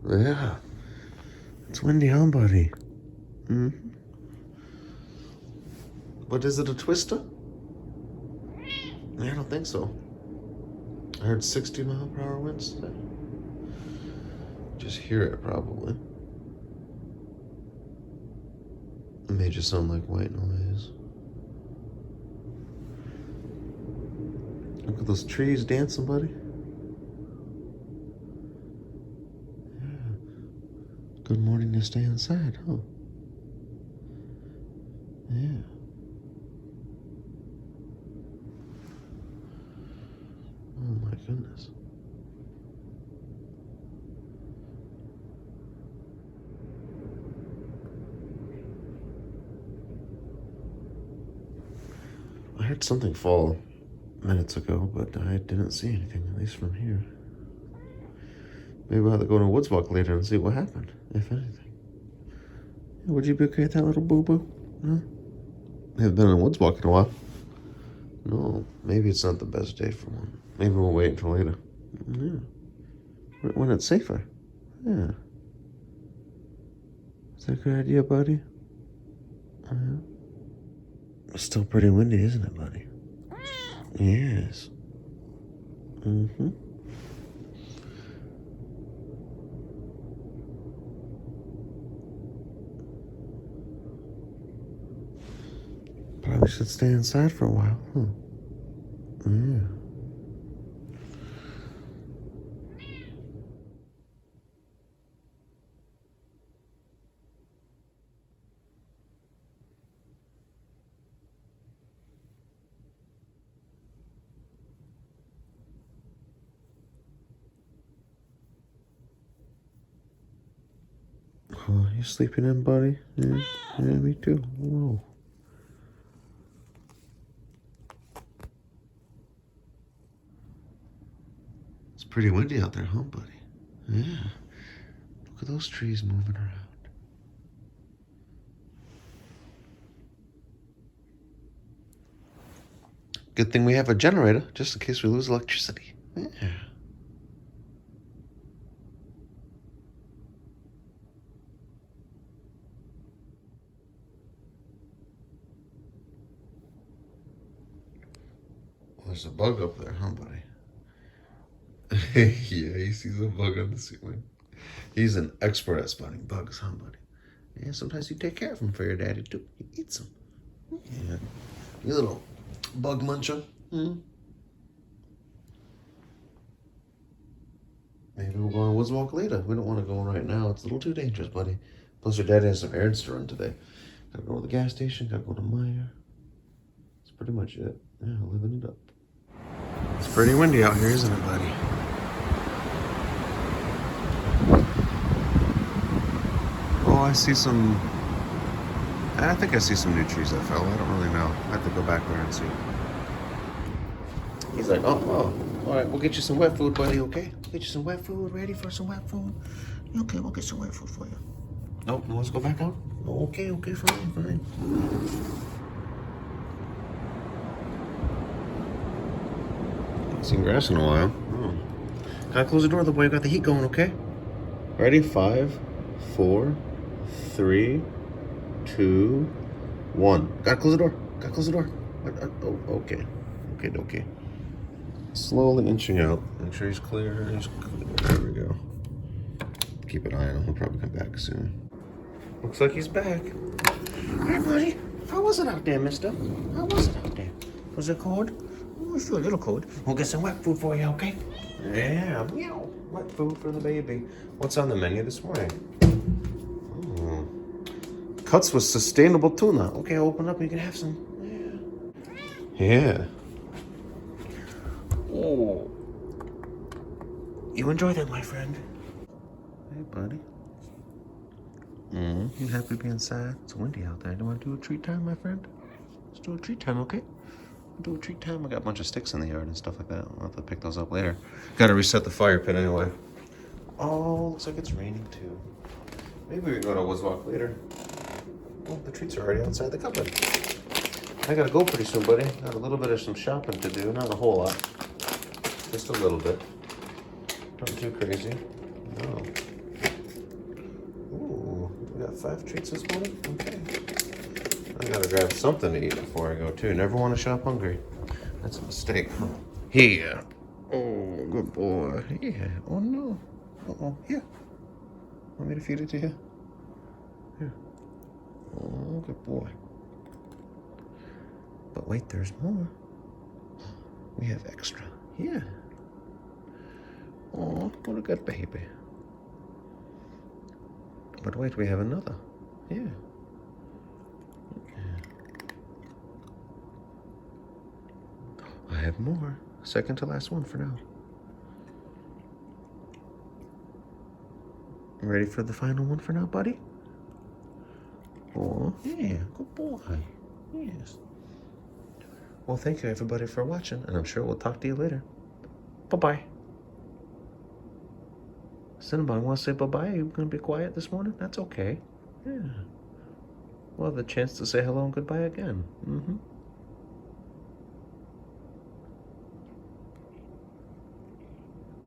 Yeah. It's windy, huh, buddy? Mm-hmm. But is it a twister? I don't think so. I heard 60-mile-per-hour winds today. Just hear it, probably. It may just sound like white noise. Look at those trees dancing, buddy. Yeah. Good morning to stay inside, huh? Yeah. Oh my goodness. I heard something fall minutes ago, but I didn't see anything, at least from here. Maybe we'll have to go to a woods walk later and see what happened, if anything. Would you be okay with that little boo-boo? Huh? I haven't been on a woods walk in a while. No, maybe it's not the best day for one. Maybe we'll wait until later. Yeah. When it's safer. Yeah. Is that a good idea, buddy? It's still pretty windy, isn't it, buddy? Yes. Mm-hmm. Probably should stay inside for a while, huh? Yeah. Oh, you sleeping in, buddy? Yeah, me too. Whoa. It's pretty windy out there, huh, buddy? Yeah. Look at those trees moving around. Good thing we have a generator, just in case we lose electricity. Yeah. There's a bug up there, huh, buddy? Yeah, he sees a bug on the ceiling. He's an expert at spotting bugs, huh, buddy? Yeah, sometimes you take care of him for your daddy, too. He eats them. Yeah. You little bug muncher. Hmm? Maybe we'll go on a woods walk later. We don't want to go right now. It's a little too dangerous, buddy. Plus, your daddy has some errands to run today. Gotta go to the gas station, gotta go to Meijer. That's pretty much it. Yeah, living it up. It's pretty windy out here, isn't it, buddy? Oh, I see some... I think I see some new trees that fell. I don't really know. I have to go back there and see. He's like, oh, all right, we'll get you some wet food, buddy, okay? We'll get you some wet food. Ready for some wet food? Okay, we'll get some wet food for you. Nope, let's go back out? Okay, fine. Haven't seen grass in a while. Oh. Gotta close the door, the boy got the heat going, okay? Ready? 5, 4, 3, 2, 1. Gotta close the door. Oh, okay. Okay. Slowly inching out. Make sure he's clear. There we go. Keep an eye on him. He'll probably come back soon. Looks like he's back. Hi, buddy. How was it out there, mister? How was it out there? Was it cold? Oh, it's a little cold. We'll get some wet food for you, okay? Yeah, meow. Wet food for the baby. What's on the menu this morning? Cuts with sustainable tuna. Okay, open up and you can have some. Yeah. Oh. You enjoy that, my friend. Hey, buddy. You happy being inside? It's windy out there. Do you want to do a treat time, my friend? Let's do a treat time, okay? We'll do a treat time. I got a bunch of sticks in the yard and stuff like that. I'll have to pick those up later. Gotta reset the fire pit anyway. Oh, looks like it's raining too. Maybe we can go to a woods walk later. Oh, the treats are already outside the cupboard. I gotta go pretty soon, buddy. Got a little bit of some shopping to do. Not a whole lot. Just a little bit. Nothing too crazy. No. got 5 treats this morning? Okay. I gotta grab something to eat before I go too. Never want to shop hungry. That's a mistake. Here. Oh, good boy. Yeah. Oh no. Uh-oh. Here. Want me to feed it to you? Here. Oh, good boy. But wait, there's more. We have extra. Yeah. Oh, what a good baby. But wait, we have another. Yeah. I have more. Second to last one for now. Ready for the final one for now, buddy? Oh, yeah, good boy. Yes. Well, thank you everybody for watching, and I'm sure we'll talk to you later. Bye-bye. Cinnabon, want to say bye-bye? Are you going to be quiet this morning? That's okay. Yeah. We'll have the chance to say hello and goodbye again. Mm-hmm.